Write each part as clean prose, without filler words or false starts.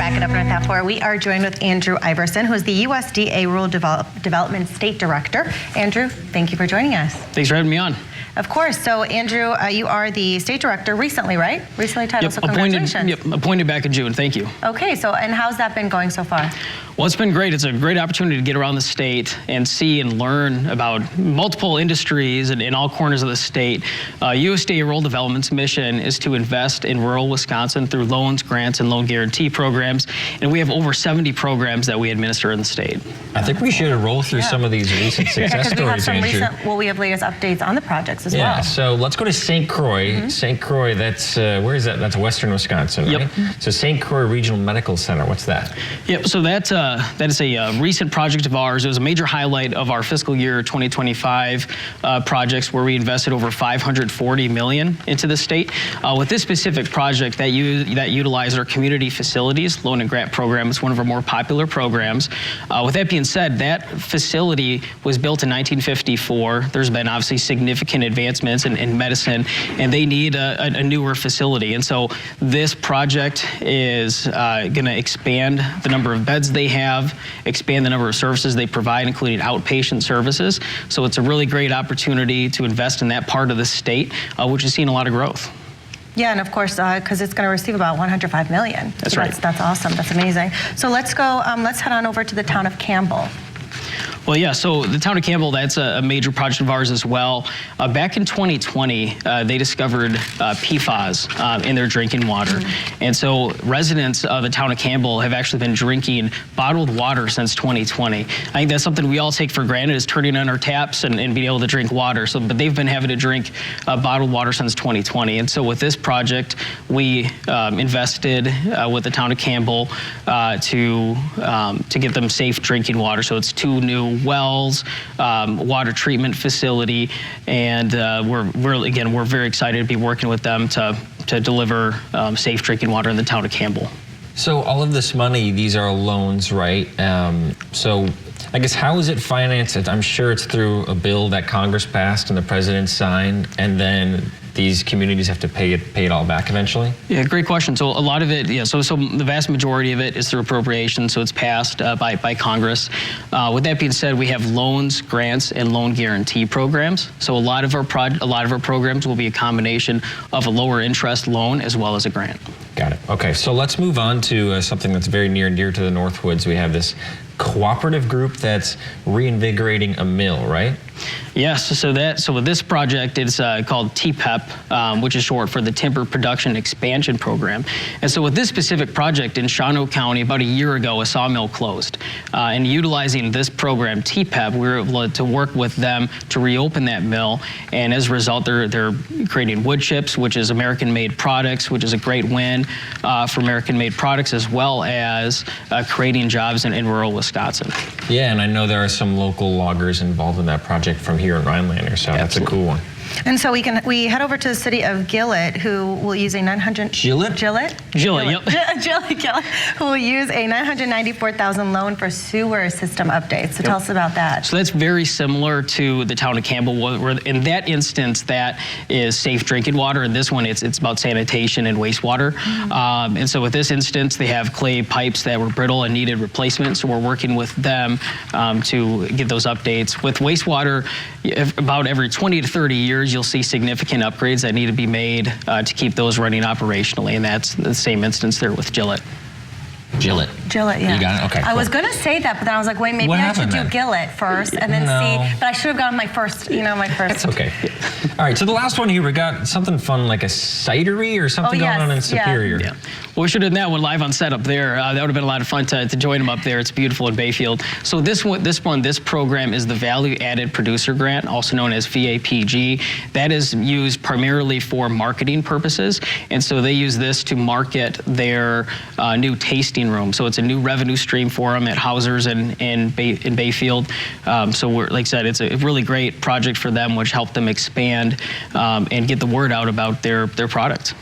back it up and that for. We are joined with Andrew Iverson, who is the USDA Rural Development State Director. Andrew, thank you for joining us. Thanks for having me on. Of course. So, Andrew, you are the state director recently, right? Recently titled, so congratulations. Appointed back in June. Thank you. Okay, so, and how's that been going so far? Well, it's been great. It's a great opportunity to get around the state and see and learn about multiple industries in all corners of the state. USDA Rural Development's mission is to invest in rural Wisconsin through loans, grants, and loan guarantee programs. And we have over 70 programs that we administer in the state. I think we should roll through some of these recent success stories, Andrew. We have latest updates on the projects as well. Yeah, so let's go to St. Croix. St. Croix, that's, where is that? That's Western Wisconsin, right? Yep. So St. Croix Regional Medical Center, what's that? Yep, so that is a recent project of ours. It was a major highlight of our fiscal year 2025 projects where we invested over $540 million into the state. With this specific project that utilized our community facilities loan and grant program, it's one of our more popular programs. With that being said, that facility was built in 1954. There's been obviously significant advancements in medicine, and they need a newer facility. And so this project is going to expand the number of beds they have, expand the number of services they provide, including outpatient services. So it's a really great opportunity to invest in that part of the state, which has seen a lot of growth. Yeah, and of course, because it's going to receive about $105 million. That's right. That's awesome. That's amazing. So let's go. Let's head on over to the town of Campbell. Well, yeah, so the town of Campbell, that's a major project of ours as well. Back in 2020, they discovered PFAS in their drinking water. And so residents of the town of Campbell have actually been drinking bottled water since 2020. I think that's something we all take for granted, is turning on our taps and being able to drink water. So, but they've been having to drink bottled water since 2020. And so with this project, we invested with the town of Campbell to get them safe drinking water. So it's 2 new wells, water treatment facility, and we're very excited to be working with them to deliver safe drinking water in the town of Campbell. So all of this money, these are loans, right? So I guess how is it financed? I'm sure it's through a bill that Congress passed and the president signed, and then these communities have to pay it all back eventually? Yeah, great question. So a lot of it, so the vast majority of it is through appropriation, so it's passed by Congress. With that being said, we have loans, grants, and loan guarantee programs. So a lot of our programs will be a combination of a lower interest loan as well as a grant. Got it. Okay, so let's move on to something that's very near and dear to the Northwoods. We have this cooperative group that's reinvigorating a mill, right? Yes, so with this project, it's called TPEP, which is short for the Timber Production Expansion Program. And so with this specific project in Shawano County, about a year ago, a sawmill closed. And utilizing this program, TPEP, we were able to work with them to reopen that mill. And as a result, they're creating wood chips, which is American-made products, which is a great win for American-made products, as well as creating jobs in rural Wisconsin. Yeah, and I know there are some local loggers involved in that project from here in Rhinelander, so that's a cool one. And so we head over to the city of Gillett, who will use a Gillett, who will use a $994,000 loan for sewer system updates. So tell us about that. So that's very similar to the town of Campbell, where in that instance that is safe drinking water. In this one, it's about sanitation and wastewater. And so with this instance, they have clay pipes that were brittle and needed replacement. So we're working with them to get those updates. With wastewater, about every 20 to 30 years, you'll see significant upgrades that need to be made to keep those running operationally, and that's the same instance there with Gillett. Gillett, yeah. You got it? Okay, I was going to say that, but then I was like, wait, maybe I should do Gillett first and then see. But I should have gone my first, That's okay. All right, so the last one here, we got something fun like a cidery or something going on in Superior. Yeah. Well, we should have done that one live on set up there. That would have been a lot of fun to join them up there. It's beautiful in Bayfield. So this program is the Value Added Producer Grant, also known as VAPG. That is used primarily for marketing purposes, and so they use this to market their new tasting room. So it's a new revenue stream for them at Hauser's in Bayfield. So like I said, it's a really great project for them, which helped them expand and get the word out about their product.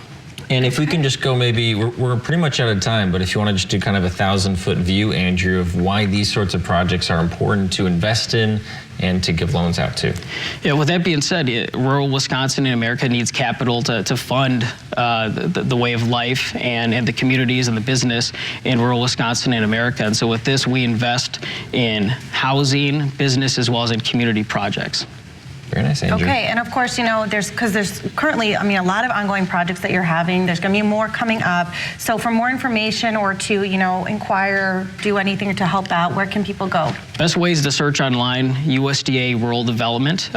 And if we can just go, maybe we're pretty much out of time, but if you want to just do kind of a 1,000-foot view, Andrew, of why these sorts of projects are important to invest in and to give loans out to. Yeah, with that being said, rural Wisconsin and America needs capital to fund the way of life and the communities and the business in rural Wisconsin and America. And so with this, we invest in housing, business, as well as in community projects. Very nice, Andrew. Okay, and of course, you know, there's currently, a lot of ongoing projects that you're having. There's going to be more coming up. So for more information or to, inquire, do anything to help out, where can people go? Best ways to search online, USDA Rural Development.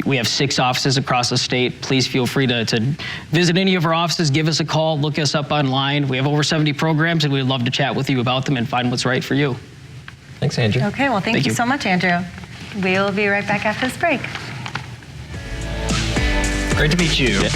We have 6 offices across the state. Please feel free to visit any of our offices, give us a call, look us up online. We have over 70 programs, and we'd love to chat with you about them and find what's right for you. Thanks, Andrew. Okay, well, thank you so much, Andrew. We'll be right back after this break. Great to meet you. Yeah.